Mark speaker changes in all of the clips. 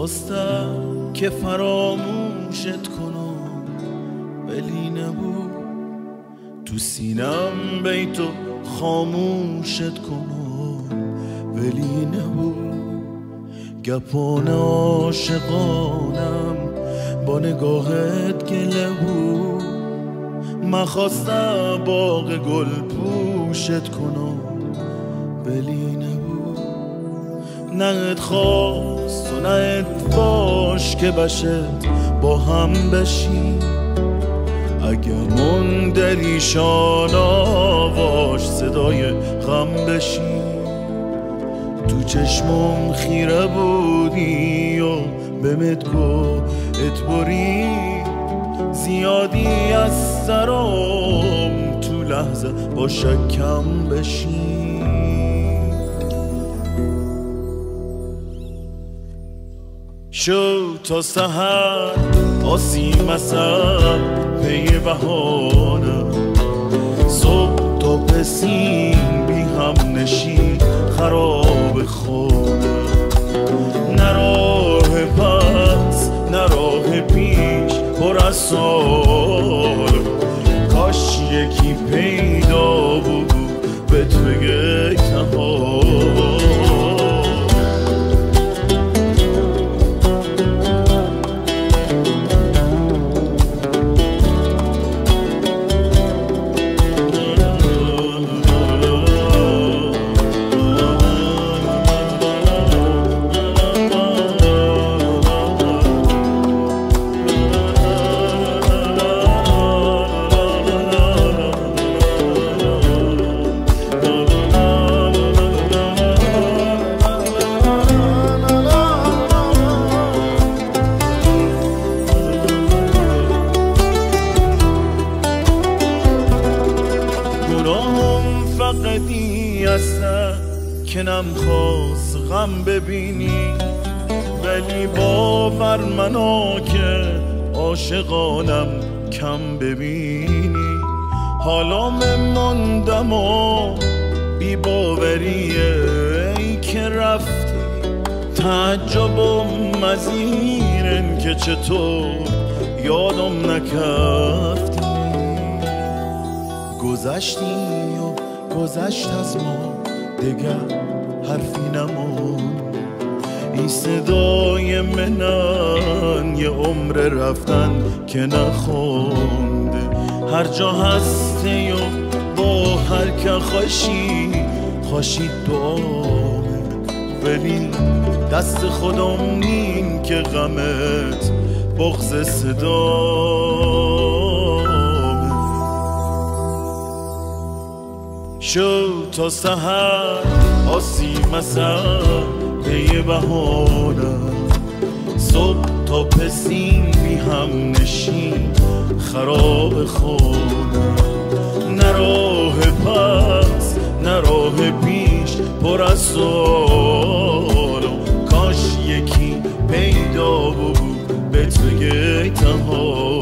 Speaker 1: خواستم که فراموشت کنم ولی نبود، تو سینم بیتو خاموشت کنم ولی نبود، گپان عاشقانم با نگاهت گله بود. من خواستم باغ گل پوشت کنم ولی نبود، نهت خواست و نهت باش که بشه با هم بشی. اگر من دریشان آواش صدای غم بشی، تو چشمم خیره بودی و بمت گوت بری، زیادی از سرام تو لحظه با شکم بشی. شو تا سحر آسیم اصل پی بهانه، صبح تا پسین بی هم نشین خراب خونه. نه راه پس نه راه پیش پر از سال، کاش یکی پیدا بود بهت بگه تنها. معتقدی هستن که نمیخواست غم ببینی، ولی باور منو که عاشقانم کم ببینی. حالا مماندم و بی باوریه ای که رفتی، تعجبم از اینن که چطور یادم نکرفتی. گذشتی و گذشت از ما دیگر حرفی نمون، این صدای منن یه عمر رفتن که نخونده. هر جا هستی و با هر که خوشی دعامه، ولی دست خودم نین که غمت بغض صدامه. شو تا سحر آسی مسر یه بهانه، صبح تا پسین بی هم نشین خراب خونه. نه راه پس نه راه پیش پر از سوالو، کاش یکی پیدا بود بهت بگه تنها.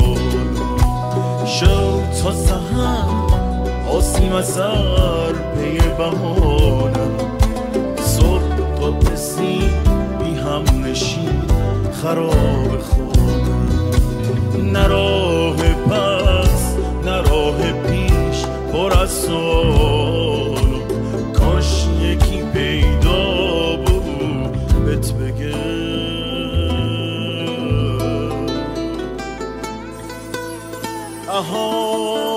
Speaker 1: شو تا سحر آسی مسر پی بهانه، صبح تا پسین بی هم نشین خراب خونه. نه راه پس نه راه پیش پر از سوال، کاش یکی پیدا بود بهت بگه آها.